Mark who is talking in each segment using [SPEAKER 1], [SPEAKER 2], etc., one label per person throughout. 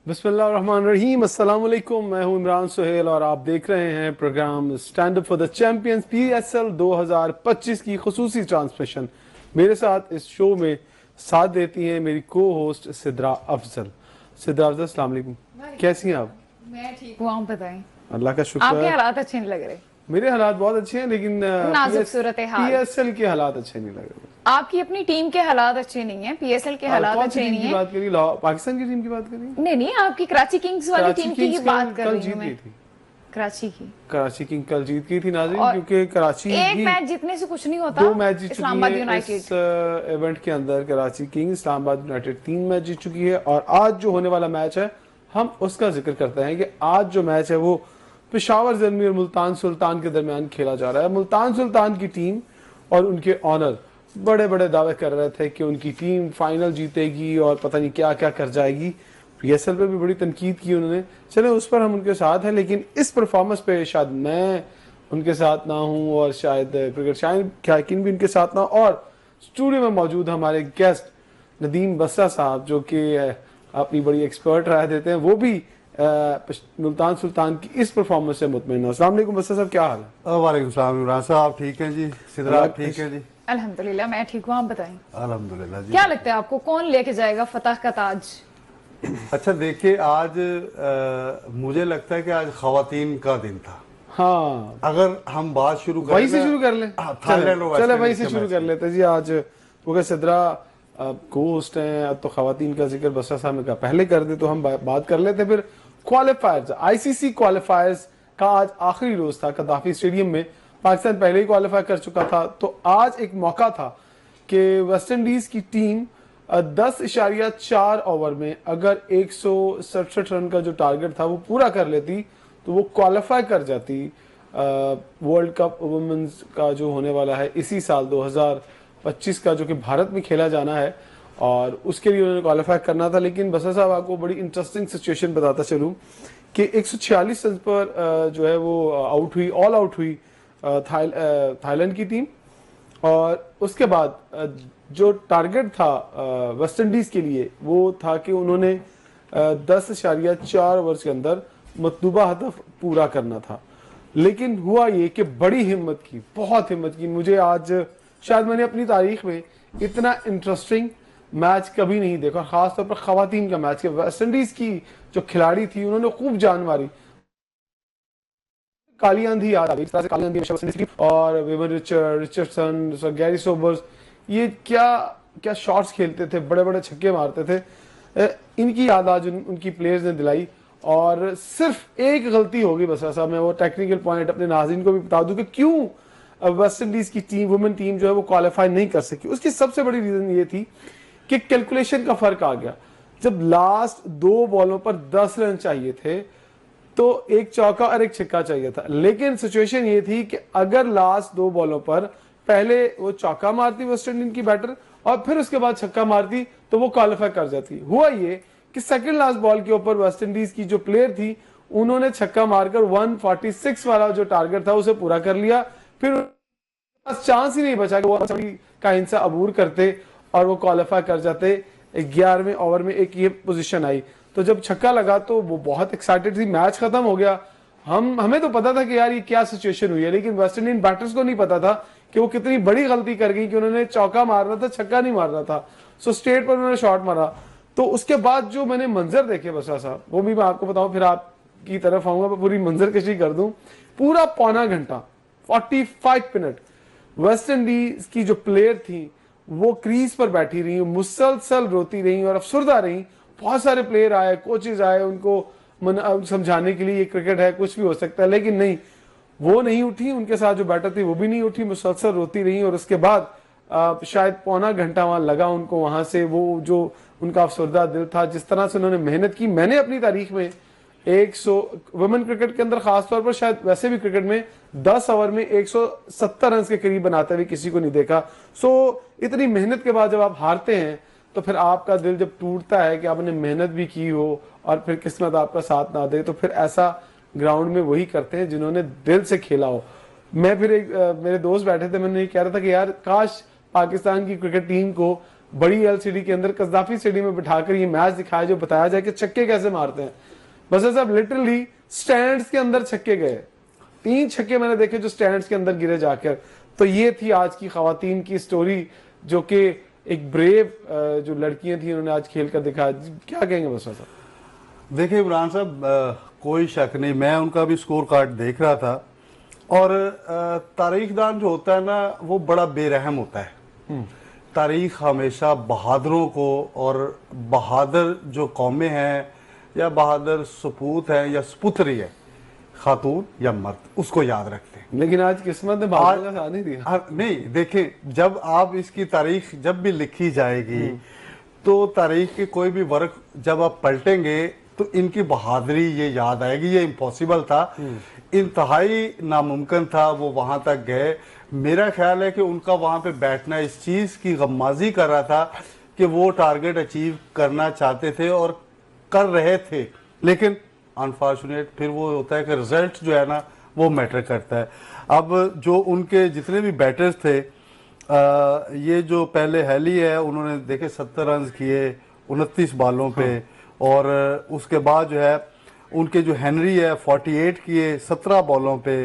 [SPEAKER 1] बिस्मिल्लाहिर्रहमानिर्रहीम, अस्सलाम वालेकुम। मैं हूं इमरान सुहेल और आप देख रहे हैं program stand up for the champions PSL 2025 की खुसूसी ट्रांसमिशन। मेरे साथ इस शो में साथ देती हैं मेरी को होस्ट सिद्रा अफजल। सिद्रा अफजल, अस्सलाम वालेकुम, कैसी हैं आप?
[SPEAKER 2] मैं ठीक हूँ, आप बताएं।
[SPEAKER 1] अल्लाह का शुक्र
[SPEAKER 2] आपके
[SPEAKER 1] है।
[SPEAKER 2] हालात अच्छे नहीं लग रहे।
[SPEAKER 1] मेरे हालात बहुत अच्छे हैं, लेकिन
[SPEAKER 2] नाजुक सूरत हाल।
[SPEAKER 1] PSL के हालात अच्छे नहीं लग रहे।
[SPEAKER 2] आपकी अपनी टीम के हालात अच्छे नहीं है, PSL के हालात
[SPEAKER 1] कौन सी
[SPEAKER 2] अच्छे
[SPEAKER 1] टीम
[SPEAKER 2] नहीं
[SPEAKER 1] की
[SPEAKER 2] है।
[SPEAKER 1] बात करी? पाकिस्तान की टीम की बात करी?
[SPEAKER 2] नहीं नहीं, आपकी कराची किंग्स वाली
[SPEAKER 1] कराची
[SPEAKER 2] टीम
[SPEAKER 1] किंग्स
[SPEAKER 2] की बात कर
[SPEAKER 1] कल
[SPEAKER 2] रही
[SPEAKER 1] जीत
[SPEAKER 2] हूँ
[SPEAKER 1] गई
[SPEAKER 2] मैं।
[SPEAKER 1] थी।
[SPEAKER 2] कराची की
[SPEAKER 1] कराची किंग कल जीत गई थी नाज़रीन,
[SPEAKER 2] और
[SPEAKER 1] क्योंकि कराची
[SPEAKER 2] एक
[SPEAKER 1] भी
[SPEAKER 2] मैच जीतने से कुछ नहीं होता।
[SPEAKER 1] 2 मैच जीत चुकी
[SPEAKER 2] इस्लामाबाद
[SPEAKER 1] है
[SPEAKER 2] यूनाइटेड
[SPEAKER 1] इस इवेंट के अंदर। Karachi king Islamabad United 3 match जीत चुकी है और आज जो होने वाला मैच है हम उसका जिक्र करते हैं कि आज जो मैच है वो पेशावर ज़ल्मी और मुल्तान सुल्तान के दरमियान खेला जा रहा है। मुल्तान सुल्तान की टीम और उनके ऑनर बड़े बड़े दावे कर रहे थे कि उनकी टीम फाइनल जीतेगी और पता नहीं क्या क्या कर जाएगी। PSL पे भी बड़ी तनकीद की उन्होंने। चले उस पर हम उनके साथ हैं, लेकिन इस परफॉर्मेंस पे शायद मैं उनके साथ ना हूं और शायद क्रिकेट शायद शायकीन भी उनके साथ ना। और स्टूडियो में मौजूद हमारे गेस्ट नदीम बसरा साहब, जो कि अपनी बड़ी एक्सपर्ट राय देते हैं, वो भी मुल्तान सुल्तान की इस परफॉर्मेंस से मुतमईन है। अस्सलाम वालेकुम बसरा साहब, क्या हाल है?
[SPEAKER 3] वालेकुम सलाम इमरान साहब, आप ठीक हैं जी? सिद्रा आप ठीक हैं जी?
[SPEAKER 2] अल्हम्दुलिल्लाह मैं ठीक हूँ, आप बताएं।
[SPEAKER 3] अल्हम्दुलिल्लाह जी।
[SPEAKER 2] क्या लगता है आपको कौन लेके जाएगा फतह का ताज?
[SPEAKER 3] अच्छा देखिए, आज मुझे लगता है कि आज खवातीन का दिन था।
[SPEAKER 1] हाँ,
[SPEAKER 3] अगर हम बात शुरू करें
[SPEAKER 1] वहीं से शुरू कर ले।
[SPEAKER 3] थाईलैंड और
[SPEAKER 1] चले
[SPEAKER 3] वेस्ट
[SPEAKER 1] वहीं
[SPEAKER 3] इंडीज
[SPEAKER 1] से
[SPEAKER 3] के
[SPEAKER 1] शुरू
[SPEAKER 3] मैच
[SPEAKER 1] कर
[SPEAKER 3] की।
[SPEAKER 1] लेते हैं जी। आज क्योंकि सिद्रा कोस्ट हैं, अब तो खवातीन का जिक्र बसरा साहब ने कहा पहले कर दे, तो हम बात कर लेते। फिर क्वालिफायर्स, ICC क्वालिफायर्स का आज आखिरी रोज था कदाफी स्टेडियम में। पाकिस्तान पहले ही क्वालिफाई कर चुका था, तो आज एक मौका था कि वेस्ट इंडीज की टीम 10.4 ओवर में अगर 167 रन का जो टारगेट था वो पूरा कर लेती तो वो क्वालिफाई कर जाती वर्ल्ड कप वुमेन्स का जो होने वाला है इसी साल 2025 का, जो कि भारत में खेला जाना है। और उसके लिए उन्होंने क्वालिफाई करना था। लेकिन बसर साहब, आपको बड़ी इंटरेस्टिंग सिचुएशन बताता चलूं कि 146 रन पर जो है वो आउट हुई, ऑल आउट हुई थाईलैंड की टीम। और उसके बाद जो टारगेट था वेस्ट इंडीज के लिए वो था कि उन्होंने 10.4 ओवर्स के अंदर मतलूबा हदफ पूरा करना था। लेकिन हुआ ये कि बड़ी हिम्मत की, बहुत हिम्मत की। मुझे आज शायद मैंने अपनी तारीख में इतना इंटरेस्टिंग मैच कभी नहीं देखा, खासतौर पर खवातीन का मैच। वेस्ट इंडीज की जो खिलाड़ी थी उन्होंने खूब जान मारी। काली आंधी याद आ गई, काली आंधी और विवन रिचर्डसन, गैरी सोबर्स, ये क्या क्या शॉट्स खेलते थे, बड़े बड़े छक्के मारते थे। इनकी याद आज उनकी प्लेयर्स ने दिलाई। और सिर्फ एक गलती होगी बसरा साहब, मैं वो टेक्निकल पॉइंट अपने नाज़रीन को भी बता दूं कि क्यों वेस्ट इंडीज की टीम, वुमेन टीम जो है वो क्वालिफाई नहीं कर सकी। उसकी सबसे बड़ी रीजन ये थी कि कैलकुलेशन का फर्क आ गया। जब लास्ट 2 बॉलों पर 10 रन चाहिए थे तो एक चौका और एक छक्का चाहिए था। लेकिन सिचुएशन ये थी कि अगर लास्ट 2 बॉलों पर पहले वो चौका मारती वेस्ट इंडीज की बैटर और फिर उसके बाद छक्का मारती तो वो क्वालिफाई कर जाती। हुआ ये कि सेकंड लास्ट बॉल के ऊपर वेस्ट इंडीज की जो प्लेयर थी उन्होंने छक्का मारकर 146 वाला जो टारगेट था उसे पूरा कर लिया। फिर बस चांस ही नहीं बचा कि वो का हिस्सा अबूर करते और वो क्वालिफाई कर जाते। 11वें ओवर में एक ये पोजीशन आई, तो जब छक्का लगा तो वो बहुत एक्साइटेड थी। मैच खत्म हो गया, हमें तो पता था कि यार ये क्या सिचुएशन हुई है, लेकिन वेस्ट इंडीज बैटर्स को नहीं पता था कि वो कितनी बड़ी गलती कर गई कि उन्होंने चौका मारना था, छक्का नहीं मारना था। सो स्ट्रेट पर उन्होंने शॉट मारा। तो उसके बाद जो मैंने मंजर देखे बसरा साहब, वो भी मैं आपको बताऊं, फिर आपकी तरफ आऊंगा, पूरी मंजर कशी कर दूं। पूरा पौना घंटा, 45 मिनट वेस्ट इंडीज की जो प्लेयर थी वो क्रीज पर बैठी रही, मुसलसल रोती रही और अफसुर्दा रही। बहुत सारे प्लेयर आए, कोचेज आए उनको समझाने के लिए ये क्रिकेट है, कुछ भी हो सकता है, लेकिन नहीं, वो नहीं उठी। उनके साथ जो बैटर थी वो भी नहीं उठी, मुसलसल रोती रही। और उसके बाद शायद पौना घंटा वहां लगा उनको, वहां से वो जो उनका अफसुर्दा दिल था, जिस तरह से उन्होंने मेहनत की। मैंने अपनी तारीख में 100 वुमेन क्रिकेट के अंदर खासतौर पर, शायद वैसे भी क्रिकेट में 10 ओवर में 170 रन के करीब बनाते हुए किसी को नहीं देखा। सो इतनी मेहनत के बाद जब आप हारते हैं तो फिर आपका दिल जब टूटता है कि आपने मेहनत भी की हो और फिर किस्मत आपका साथ ना दे, तो फिर ऐसा ग्राउंड में वही करते हैं जिन्होंने दिल से खेला हो। मैं फिर मेरे दोस्त बैठे थे, मैंने कह रहा था कि यार काश पाकिस्तान की क्रिकेट टीम को बड़ी एलसीडी के अंदर कज़ाफी स्टेडियम में बिठाकर ये मैच दिखाया, जो बताया जाए कि छक्के कैसे मारते हैं। बस साहब लिटरली स्टैंड्स के अंदर छक्के गए, 3 छक्के मैंने देखे जो स्टैंड्स के अंदर गिरे जाकर। तो ये थी आज की खवातीन की स्टोरी, जो कि एक ब्रेव जो लड़कियां थी उन्होंने आज खेल कर दिखाया। क्या कहेंगे बसरा साहब?
[SPEAKER 3] देखिए इमरान साहब, कोई शक नहीं, मैं उनका भी स्कोर कार्ड देख रहा था, और तारीखदान जो होता है ना वो बड़ा बेरहम होता है। तारीख हमेशा बहादुरों को, और बहादुर जो कौमें हैं या बहादुर सपूत हैं या सपुत्री है, खातून या मर्द, उसको याद रखते हैं।
[SPEAKER 1] लेकिन आज किस्मत ने बहादुर का साथ नहीं दिया।
[SPEAKER 3] नहीं, देखें, जब आप इसकी तारीख जब भी लिखी जाएगी तो तारीख के कोई भी वर्क जब आप पलटेंगे तो इनकी बहादुरी ये याद आएगी। ये इम्पॉसिबल था, इंतहाई नामुमकिन था, वो वहां तक गए। मेरा ख्याल है कि उनका वहां पे बैठना इस चीज की गम्माजी कर रहा था कि वो टारगेट अचीव करना चाहते थे और कर रहे थे, लेकिन अनफॉर्चुनेट फिर वो होता है कि रिजल्ट जो है ना वो मैटर करता है। अब जो उनके जितने भी बैटर्स थे, ये जो पहले हैली है, उन्होंने देखे 70 रन किए 29 बालों पे, और उसके बाद जो है उनके जो हेनरी है 48 किए 17 बॉलों पे।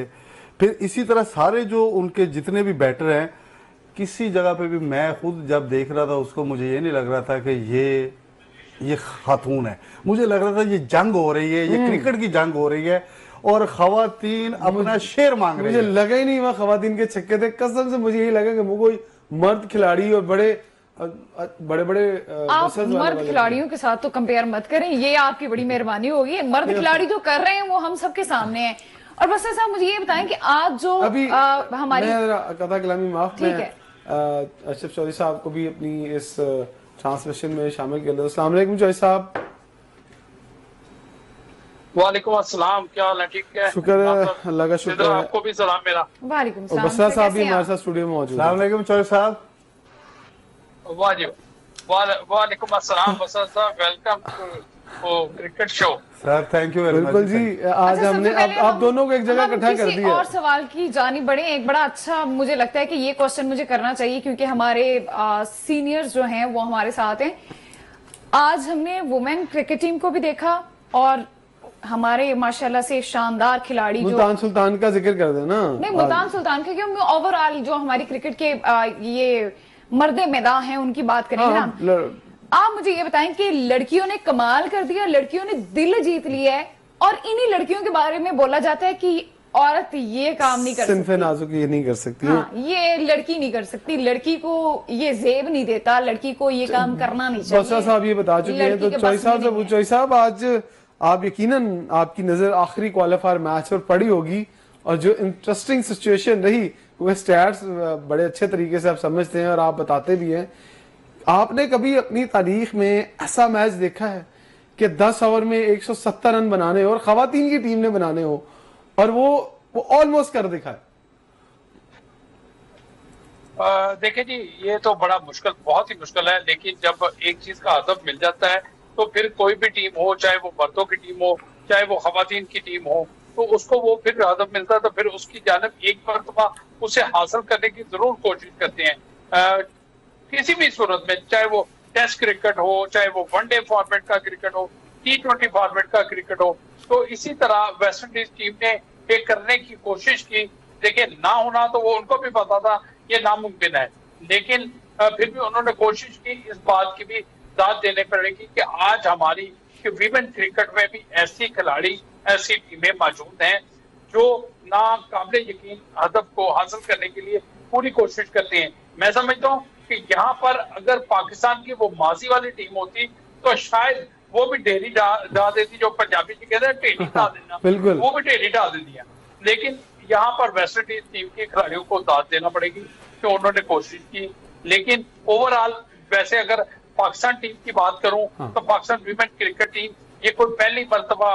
[SPEAKER 3] फिर इसी तरह सारे जो उनके जितने भी बैटर हैं, किसी जगह पे भी मैं खुद जब देख रहा था उसको, मुझे ये नहीं लग रहा था कि ये खातून है। मुझे लग रहा था ये जंग हो रही है, ये क्रिकेट की जंग हो रही है, और खवातीन अपना शेर मांग रही
[SPEAKER 1] मुझे
[SPEAKER 3] है।
[SPEAKER 1] लगा ही नहीं वहां खवातीन के छक्के थे, कसम से मुझे यही लगा कि वो कोई मर्द खिलाड़ी और बड़े
[SPEAKER 2] आप मर्द खिलाड़ियों के साथ तो कंपेयर मत करें, ये आपकी बड़ी मेहरबानी होगी। मर्द खिलाड़ी जो कर रहे हैं वो हम सबके सामने है। और बस साहब मुझे ये बताएं कि आज जो
[SPEAKER 1] अभी
[SPEAKER 2] हमारी
[SPEAKER 1] कथा कलामी माफ में
[SPEAKER 2] ठीक है,
[SPEAKER 1] अशरफ चौधरी साहब को भी अपनी इस ट्रांसमिशन में शामिल कर लो। अस्सलाम वालेकुम चौधरी साहब।
[SPEAKER 4] वालेकुम अस्सलाम, क्या हाल है? ठीक है,
[SPEAKER 1] शुक्र है, अल्लाह का शुक्र है।
[SPEAKER 4] आपको भी सलाम मेरा।
[SPEAKER 2] वालेकुम
[SPEAKER 1] और
[SPEAKER 2] सलाम।
[SPEAKER 1] बसरा साहब भी
[SPEAKER 2] कैसे हैं
[SPEAKER 1] हमारे
[SPEAKER 2] आप?
[SPEAKER 1] साथ स्टूडियो में मौजूद
[SPEAKER 3] अस्सलाम
[SPEAKER 1] हैं।
[SPEAKER 3] वालेकुम चौधरी साहब।
[SPEAKER 4] वालेकुम अस्सलाम बसर साहब, welcome to cricket show.
[SPEAKER 3] Sir thank you very much.
[SPEAKER 1] बिल्कुल जी, आज
[SPEAKER 2] अच्छा,
[SPEAKER 1] हमने
[SPEAKER 2] सबसे पहले
[SPEAKER 1] आप
[SPEAKER 2] हम-
[SPEAKER 1] दोनों को एक जगह
[SPEAKER 2] हम
[SPEAKER 1] इकट्ठा कर
[SPEAKER 2] किसी
[SPEAKER 1] दिया।
[SPEAKER 2] और सवाल की जानी बढ़े। एक बड़ा अच्छा मुझे लगता है कि ये क्वेश्चन मुझे करना चाहिए, क्योंकि हमारे सीनियर्स जो हैं वो हमारे साथ हैं। आज हमने वुमेन क्रिकेट टीम को भी देखा, और हमारे माशाल्लाह से शानदार खिलाड़ी जो
[SPEAKER 1] मुल्तान सुल्तान का जिक्र कर देना।
[SPEAKER 2] नहीं, मुल्तान सुल्तान के क्योंकि ओवरऑल जो हमारी क्रिकेट के ये मर्दे मैदान हैं उनकी बात करेंगे
[SPEAKER 1] हाँ,
[SPEAKER 2] हम। आप मुझे ये बताएं कि लड़कियों ने कमाल कर दिया, लड़कियों ने दिल जीत लिया है, और इन्हीं लड़कियों के बारे में बोला जाता है कि औरत ये काम नहीं कर
[SPEAKER 1] सिन्फ़े
[SPEAKER 2] सकती।
[SPEAKER 1] नाजुक ये नहीं कर सकती।
[SPEAKER 2] हाँ, ये लड़की नहीं कर सकती, लड़की को ये जेब नहीं देता, लड़की को ये काम करना नहीं चाहिए।
[SPEAKER 1] बसरा साहब ये बता चुके हैं।
[SPEAKER 2] लड़की
[SPEAKER 1] तो
[SPEAKER 2] के
[SPEAKER 1] चौधरी
[SPEAKER 2] बस
[SPEAKER 1] साहब
[SPEAKER 2] में
[SPEAKER 1] से
[SPEAKER 2] नहीं है।
[SPEAKER 1] चौधरी साहब, आज आप यकीनन आपकी नजर आखिरी क्वालिफायर मैच पर पड़ी होगी, और जो इंटरेस्टिंग सिचुएशन रही, वो स्टैट्स बड़े अच्छे तरीके से आप समझते हैं और आप बताते भी हैं। आपने कभी अपनी तारीख में ऐसा मैच देखा है कि 10 ओवर में 170 रन बनाने हो और खवातीन की टीम ने बनाने हो, और वो ऑलमोस्ट कर दिखाए?
[SPEAKER 4] देखिए जी, ये तो बड़ा मुश्किल, बहुत ही मुश्किल है, लेकिन जब एक चीज का हदफ मिल जाता है तो फिर कोई भी टीम हो, चाहे वो मर्दों की टीम हो चाहे वो खवातीन की टीम हो, तो उसको वो फिर हदफ मिलता है तो फिर उसकी जानिब एक मरतबा उसे हासिल करने की जरूर कोशिश करते हैं। किसी भी सूरत में, चाहे वो टेस्ट क्रिकेट हो, चाहे वो वनडे फॉर्मेट का क्रिकेट हो, T20 फॉर्मेट का क्रिकेट हो, तो इसी तरह वेस्ट इंडीज टीम ने ये करने की कोशिश की। देखिए, ना होना तो वो उनको भी पता था ये नामुमकिन है, लेकिन फिर भी उन्होंने कोशिश की। इस बात की भी दाद देने पड़ेगी कि आज हमारी वीमेन क्रिकेट में भी ऐसी खिलाड़ी, ऐसी टीमें मौजूद हैं जो ना काबिल यकीन हदफ को हासिल करने के लिए पूरी कोशिश करते हैं। मैं समझता हूँ कि यहाँ पर अगर पाकिस्तान की वो माजी वाली टीम होती तो शायद वो भी ढेरी डाल देती, जो पंजाबी जी कहते हैं ढेरी डाल देना,
[SPEAKER 1] बिल्कुल,
[SPEAKER 4] वो भी ढेरी डाल देती है। लेकिन यहाँ पर वेस्ट इंडीज टीम के खिलाड़ियों को दाद देना पड़ेगी कि उन्होंने कोशिश की। लेकिन ओवरऑल वैसे अगर पाकिस्तान टीम की बात करूं तो पाकिस्तान वीमेन क्रिकेट टीम ये कोई पहली मरतबा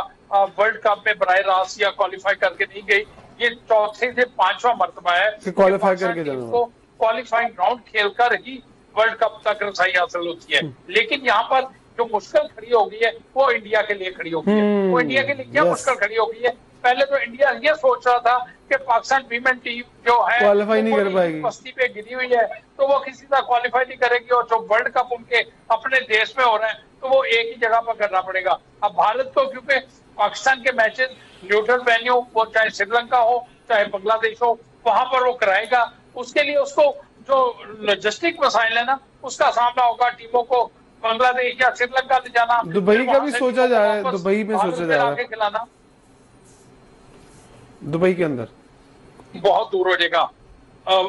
[SPEAKER 4] वर्ल्ड कप में बराह रास्त या क्वालिफाई करके नहीं गई, ये चौथे से 5वां मरतबा है
[SPEAKER 1] कि क्वालिफाई करके जाना
[SPEAKER 4] को क्वालिफाइंग राउंड खेलकर ही वर्ल्ड कप तक रसाई हासिल होती है। लेकिन यहाँ पर जो मुश्किल खड़ी हो गई है वो इंडिया के लिए खड़ी हो गई है। वो इंडिया के लिए क्या मुश्किल खड़ी हो गई है पहले तो इंडिया ये सोच रहा था कि पाकिस्तान वीमेन टीम जो है
[SPEAKER 1] क्वालिफाई नहीं कर पाएगी,
[SPEAKER 4] बस्ती पे गिरी हुई है, तो वो किसी तरह क्वालिफाई नहीं करेगी, और जो वर्ल्ड कप उनके अपने देश में हो रहे हैं तो वो एक ही जगह पर करना पड़ेगा। अब भारत को क्योंकि पाकिस्तान के मैचेस न्यूट्रल वेन्यू, वो चाहे श्रीलंका हो चाहे बांग्लादेश हो, वहां पर वो कराएगा। उसके लिए उसको जो लॉजिस्टिक मसाइल है ना, उसका सामना होगा। टीमों को बांग्लादेश या श्रीलंका ले जाना,
[SPEAKER 1] दुबई का भी सोचा जा रहा है, दुबई में सोचा जा रहा है,
[SPEAKER 4] खिलाना
[SPEAKER 1] दुबई के अंदर
[SPEAKER 4] बहुत दूर हो जाएगा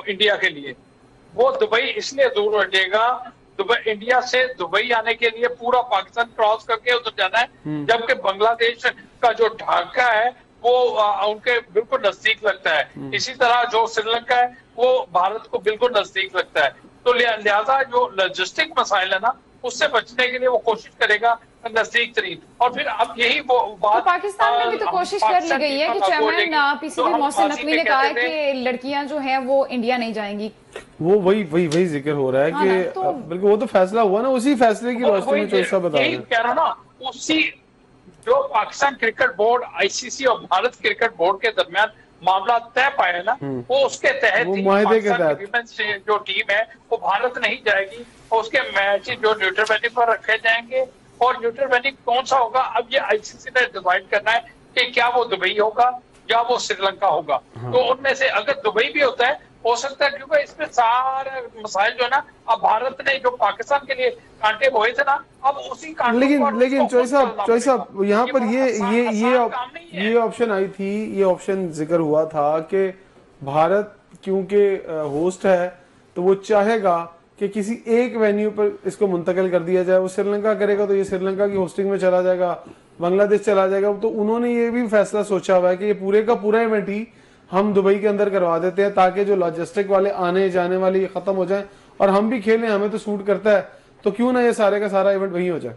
[SPEAKER 4] इंडिया के लिए। वो दुबई इसलिए दूर हो जाएगा, दुबई इंडिया से दुबई आने के लिए पूरा पाकिस्तान क्रॉस करके उधर जाना है, जबकि बांग्लादेश का जो ढाका है वो उनके बिल्कुल नजदीक लगता है। इसी तरह जो श्रीलंका है वो भारत को बिल्कुल नजदीक लगता है। तो लिहाजा जो लॉजिस्टिक मसाइल है ना, उससे बचने के लिए वो कोशिश करेगा नजदीक तरीन। और फिर अब यही वो बात,
[SPEAKER 2] तो पाकिस्तान में भी तो कोशिश कर ली गई है कि चेयरमैन पीसीबी मोहसिन नकवी ने कहा है कि लड़कियां जो हैं वो इंडिया नहीं जाएंगी।
[SPEAKER 1] वो वही जिक्र हो रहा है कि
[SPEAKER 2] तो
[SPEAKER 1] बिल्कुल वो तो फैसला हुआ ना, उसी फैसले की रोशनी में चोइस साहब बता रहे हैं।
[SPEAKER 4] कह रहा ना, उसी जो पाकिस्तान क्रिकेट बोर्ड, आईसीसी और भारत क्रिकेट बोर्ड के दरमियान मामला तय पाया है ना, वो उसके तहत
[SPEAKER 1] वो
[SPEAKER 4] ही
[SPEAKER 1] मुआहदे के
[SPEAKER 4] पाकिस्तान
[SPEAKER 1] तहत
[SPEAKER 4] की विमेंस जो टीम है वो भारत नहीं जाएगी, और उसके मैच जो न्यूट्रल वेन्यू पर रखे जाएंगे। और न्यूट्रल वेन्यू कौन सा होगा, अब ये आईसीसी ने डिसाइड करना है कि क्या वो दुबई होगा या वो श्रीलंका होगा। तो उनमें से अगर दुबई भी होता है, हो सकता है, क्योंकि इसमें सारे मसाइल जो है ना, अब भारत ने जो पाकिस्तान के लिए कांटे बोए थे ना, अब उसी कांटे
[SPEAKER 1] लेकिन चोइस साहब यहाँ पर ये ऑप्शन आई थी, ये ऑप्शन जिक्र हुआ था कि भारत क्योंकि होस्ट है तो वो चाहेगा कि किसी एक वेन्यू पर इसको मुंतकिल कर दिया जाए। वो श्रीलंका करेगा तो ये श्रीलंका की होस्टिंग में चला जाएगा, बांग्लादेश चला जाएगा। तो उन्होंने ये भी फैसला सोचा हुआ है कि ये पूरे का पूरा इवेंट ही हम दुबई के अंदर करवा देते हैं, ताकि जो लॉजिस्टिक वाले आने जाने वाले ये खत्म हो जाए और हम भी खेलें, हमें तो सूट करता है, तो क्यों ना ये सारे का सारा इवेंट वहीं हो जाए।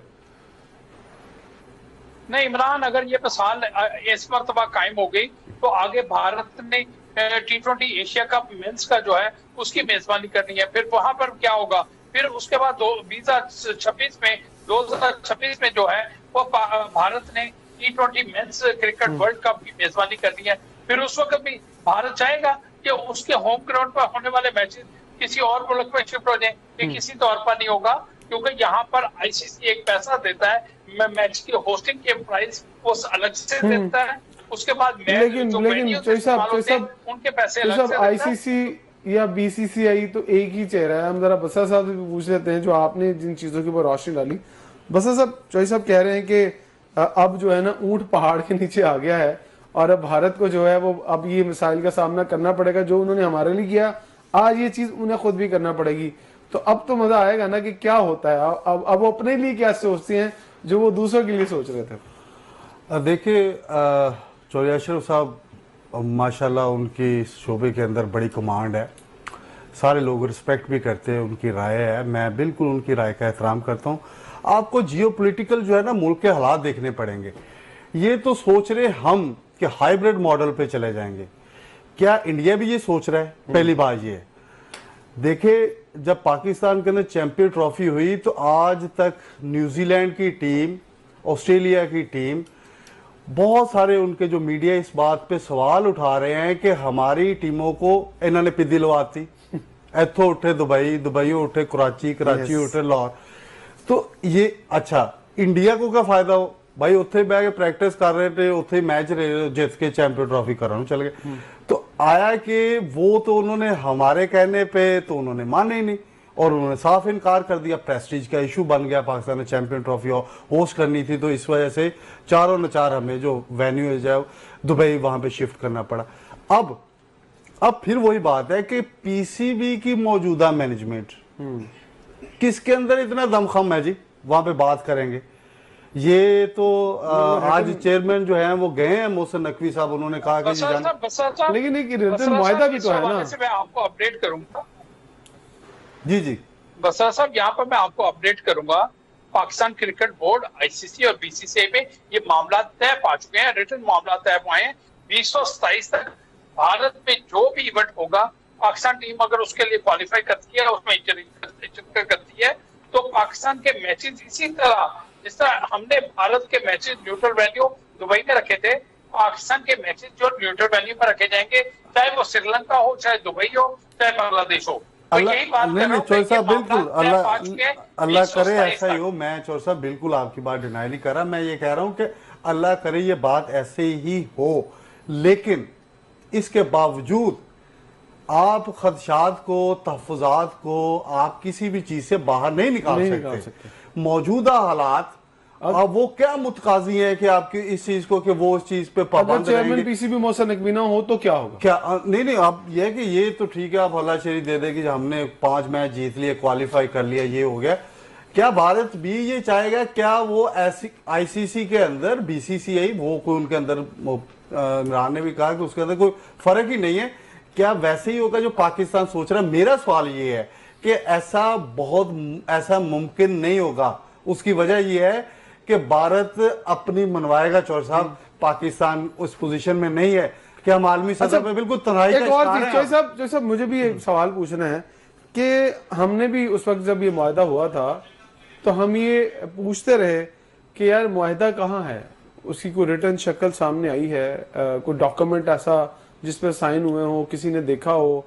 [SPEAKER 4] नहीं इमरान, अगर ये मिसाल इस मरतबा कायम हो गई तो आगे भारत ने T20 एशिया कप मेंस का जो है उसकी मेजबानी करनी है। फिर वहां पर क्या होगा, फिर उसके बाद 2026 में जो है वो भारत ने T20 men's cricket world cup की मेजबानी करनी है। फिर उस वक्त भी भारत चाहेगा कि उसके होम ग्राउंड पर होने वाले मैचेस किसी और मुल्क में शिफ्ट हो जाए, ये किसी तौर पर नहीं होगा, क्योंकि यहाँ पर आईसीसी एक पैसा देता है, मैच की होस्टिंग के प्राइस वो अलग से देता है। उसके बाद
[SPEAKER 1] लेकिन चोइस साहब
[SPEAKER 4] उनके पैसे अलग से
[SPEAKER 1] आईसीसी या बीसीसीआई तो एक ही चेहरा है। हम जरा बसा साहब से पूछ लेते हैं, जो आपने जिन चीजों के ऊपर रोशनी डाली। बसा साहब, चोइस साहब कह रहे हैं कि अब जो है ना ऊंट पहाड़ के नीचे आ गया है और अब भारत को जो है वो अब ये मिसाइल का सामना करना पड़ेगा, जो उन्होंने हमारे लिए किया आज ये चीज उन्हें खुद भी करना पड़ेगी। तो अब तो मजा आएगा ना कि क्या होता है, अब वो अपने लिए क्या सोचते हैं जो वो दूसरों के लिए सोच रहे थे।
[SPEAKER 3] देखिए चौधरी अशरफ साहब माशाल्लाह उनकी शोबे के अंदर बड़ी कमांड है, सारे लोग रिस्पेक्ट भी करते हैं, उनकी राय है, मैं बिल्कुल उनकी राय का एहतराम करता हूँ। आपको जियोपॉलिटिकल जो है ना मुल्क के हालात देखने पड़ेंगे। ये तो सोच रहे हम कि हाइब्रिड मॉडल पे चले जाएंगे, क्या इंडिया भी ये सोच रहा है? पहली बात ये देखिए, जब पाकिस्तान के अंदर चैंपियन ट्रॉफी हुई तो आज तक न्यूजीलैंड की टीम, ऑस्ट्रेलिया की टीम, बहुत सारे उनके जो मीडिया इस बात पे सवाल उठा रहे हैं कि हमारी टीमों को इन्होंने पिद्दी लवाती, इथों उठे दुबई, दुबई उठे कराची, कराची उठे लाहौर। तो ये अच्छा इंडिया को क्या फायदा हो भाई, उत्थे बह के प्रैक्टिस कर रहे थे, उत्थे मैच जीत के चैंपियन ट्रॉफी कराने चल गए। तो आया कि वो तो उन्होंने हमारे कहने पे तो उन्होंने माने ही नहीं और उन्होंने साफ इनकार कर दिया। प्रेस्टीज का इशू बन गया, पाकिस्तान ने चैंपियन ट्रॉफी होस्ट करनी थी, तो इस वजह से चारों न चार हमें जो वेन्यू है जो दुबई वहां पे शिफ्ट करना पड़ा। अब फिर वही बात है कि पीसीबी की मौजूदा मैनेजमेंट किसके अंदर इतना दमखम है जी, वहां पे बात करेंगे। ये तो आज चेयरमैन जो है वो गए हैं मोहसिन नकवी साहब, उन्होंने कहा कि
[SPEAKER 1] लेकिन एक मुआहदा भी तो है ना।
[SPEAKER 4] मैं आपको अपडेट करूंगा
[SPEAKER 3] जी जी
[SPEAKER 4] बसरा साहब, यहाँ पर मैं आपको अपडेट करूंगा। पाकिस्तान क्रिकेट बोर्ड, आईसीसी और बीसीसीआई में ये मामला तय पा चुके हैं, रिटन मामला तय पाए हैं। 2027 तक भारत में जो भी इवेंट होगा, पाकिस्तान टीम अगर उसके लिए क्वालिफाई करती है, उसमें करती है, तो पाकिस्तान के मैचेस इसी तरह जिस तरह हमने भारत के मैचेस न्यूट्रल वेन्यू दुबई में रखे थे, पाकिस्तान के मैचेस जो न्यूट्रल वेन्यू पर रखे जाएंगे, चाहे वो श्रीलंका हो, चाहे दुबई हो, चाहे बांग्लादेश हो। तो यही बात कर रहा हूं
[SPEAKER 3] चौधरी साहब, बिल्कुल अल्लाह करे
[SPEAKER 4] 2027
[SPEAKER 3] ऐसा ही हो। मैं चौधरी साहब बिल्कुल आपकी बात डिनाई नहीं कर रहा, मैं ये कह रहा हूं कि अल्लाह करे ये बात ऐसे ही हो, लेकिन इसके बावजूद आप खदशात को, तहफ़्फ़ुज़ात को आप किसी भी चीज से बाहर नहीं निकाल सकते। मौजूदा हालात अब वो क्या मुतकाजी है कि आपकी इस चीज को कि वो उस चीज पे पाबंद
[SPEAKER 1] चेयरमैन पीसीबी मोहसिन नकवी ना हो तो क्या होगा?
[SPEAKER 3] क्या नहीं, अब ये कि ये तो ठीक है, आप हल्लाशेरी दे दे कि हमने 5 मैच जीत लिए, क्वालिफाई कर लिया, ये हो गया। क्या भारत भी ये चाहेगा? क्या वो ऐसी आईसीसी के अंदर बीसीसीआई वो कोई उनके अंदर इमरान ने भी कहा कि उसके अंदर कोई फर्क ही नहीं है, क्या वैसे ही होगा जो पाकिस्तान सोच रहा है? मेरा सवाल ये है कि ऐसा मुमकिन नहीं होगा। उसकी वजह यह है कि भारत अपनी मनवाएगा। चौधरी साहब, पाकिस्तान उस पोजीशन में नहीं है कि हम आलमी सतह पे बिल्कुल तन्हाई का
[SPEAKER 1] एक और चीज चौधरी साहब मुझे भी एक सवाल पूछना है कि हमने भी उस वक्त जब ये मुआहदा हुआ था तो हम ये पूछते रहे कि यार मुआहदा कहाँ है, उसकी कोई रिटर्न शक्ल सामने आई है, कोई डॉक्यूमेंट ऐसा जिस पर साइन हुए हो, किसी ने देखा हो?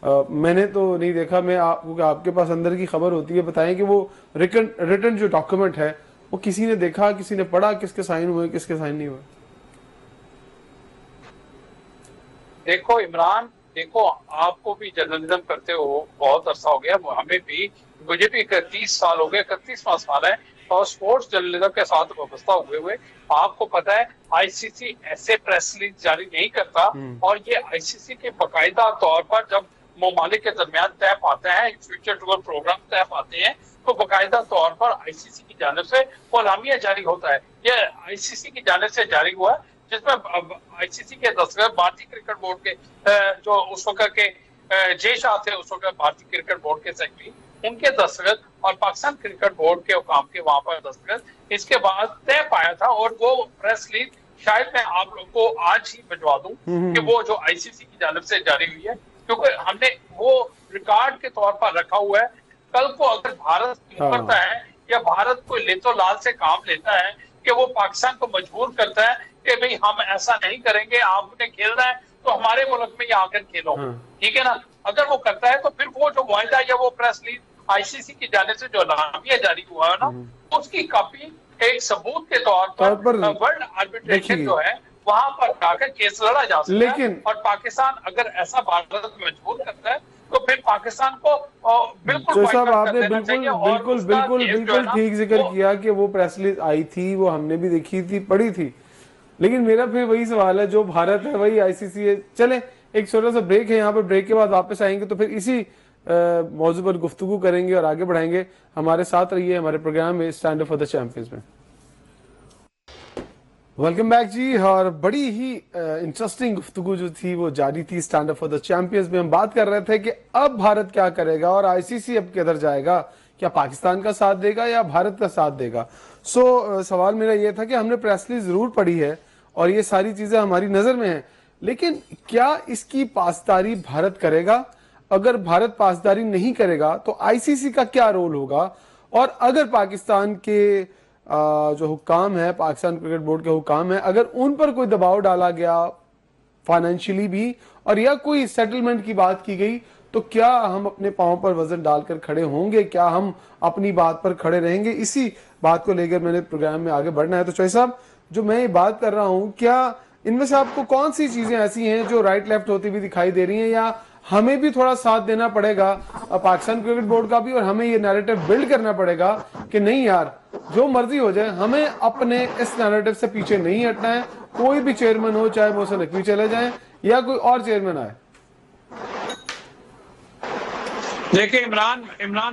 [SPEAKER 1] मैंने तो नहीं देखा। मैं आपके पास अंदर की खबर होती है, बताएं कि वो रिटर्न जो डॉक्यूमेंट है वो किसी ने देखा, किसी ने पढ़ा, किसके साइन हुए, किसके साइन नहीं हुए?
[SPEAKER 4] देखो इमरान, देखो आपको भी जर्नलिज्म करते हो बहुत अरसा हो गया, हमें भी, मुझे भी 31 साल हो गए, 31वां साल है और स्पोर्ट्स जर्नलिज्म के साथ वाबस्ता हुए आपको पता है आईसीसी ऐसे प्रेस रिलीज जारी नहीं करता, और ये आईसीसी के बाकायदा तौर पर जब ममालिक के दरमियान तय पाते हैं, फ्यूचर टूर प्रोग्राम तय पाते हैं, तो बाकायदा तौर पर आईसीसी की जानिब से वो अलामिया जारी होता है। ये आईसीसी की जानिब से जारी हुआ है, जिसमें आईसीसी के दस्तखत भारतीय क्रिकेट बोर्ड के जो उस वक्त के जे शाह थे, उस वक्त भारतीय क्रिकेट बोर्ड के सेक्रेटरी, उनके दस्तखत और पाकिस्तान क्रिकेट बोर्ड के हुकाम के वहां पर दस्तखत इसके बाद तय पाया था। और वो प्रेस रिलीज शायद मैं आप लोग को आज ही भिजवा दूं कि वो जो आईसीसी की जानिब से जारी हुई है, क्योंकि हमने वो रिकॉर्ड के तौर पर रखा हुआ है। कल को अगर भारत करता है या भारत कोई लेतो लाल से काम लेता है कि वो पाकिस्तान को मजबूर करता है कि भाई हम ऐसा नहीं करेंगे, आपने खेलना है तो हमारे मुल्क में ये आकर खेलो, ठीक है ना, अगर वो करता है तो फिर वो जो मुआहदा या वो प्रेस रिलीज आईसीसी की जानिब से जो अलामिया जारी हुआ है ना, उसकी कॉपी एक सबूत के तौर पर वर्ल्ड आर्बिट्रेशन जो है वहां पर जाकर केस लड़ा जा सकता है। और पाकिस्तान अगर ऐसा भारत मजबूर करता है तो फिर पाकिस्तान को बिल्कुल
[SPEAKER 1] साहब आपने बिल्कुल ठीक जिक्र किया कि वो प्रेस रिलीज आई थी, वो हमने भी देखी थी, पढ़ी थी, लेकिन मेरा फिर वही सवाल है, जो भारत है वही आईसीसी है। चले एक छोटा सा ब्रेक है, यहाँ पे ब्रेक के बाद वापस आएंगे तो फिर इसी मौजू पर गुफ्तगू करेंगे और आगे बढ़ाएंगे। हमारे साथ रहिए हमारे प्रोग्राम में stand up for the champions में। वेलकम बैक जी। और बड़ी ही इंटरेस्टिंग गुफ्तगू जो थी वो जारी थी stand up for the champions में। हम बात कर रहे थे कि अब भारत क्या करेगा और आईसीसी अब किधर जाएगा, क्या पाकिस्तान का साथ देगा या भारत का साथ देगा। सवाल मेरा ये था कि हमने प्रेस रिलीज जरूर पढ़ी है और ये सारी चीजें हमारी नजर में है, लेकिन क्या इसकी पासदारी भारत करेगा? अगर भारत पासदारी नहीं करेगा तो आईसीसी का क्या रोल होगा? और अगर पाकिस्तान के जो हुक्काम है, पाकिस्तान क्रिकेट बोर्ड के हुक्काम है, अगर उन पर कोई दबाव डाला गया फाइनेंशियली भी और या कोई सेटलमेंट की बात की गई, तो क्या हम अपने पांव पर वजन डालकर खड़े होंगे? क्या हम अपनी बात पर खड़े रहेंगे? इसी बात को लेकर मैंने प्रोग्राम में आगे बढ़ना है। तो चौधरी साहब, जो मैं ये बात कर रहा हूं, क्या इनमें से आपको कौन सी चीजें ऐसी हैं जो राइट लेफ्ट होती हुई दिखाई दे रही हैं, या हमें भी थोड़ा साथ देना पड़ेगा पाकिस्तान क्रिकेट बोर्ड का भी, और हमें ये नैरेटिव बिल्ड करना पड़ेगा कि नहीं यार, जो मर्जी हो जाए, हमें अपने इस नैरेटिव से पीछे नहीं हटना है, कोई भी चेयरमैन हो, चाहे मोहसिन नकवी चले जाए या कोई और चेयरमैन आए?
[SPEAKER 4] देखिए इमरान,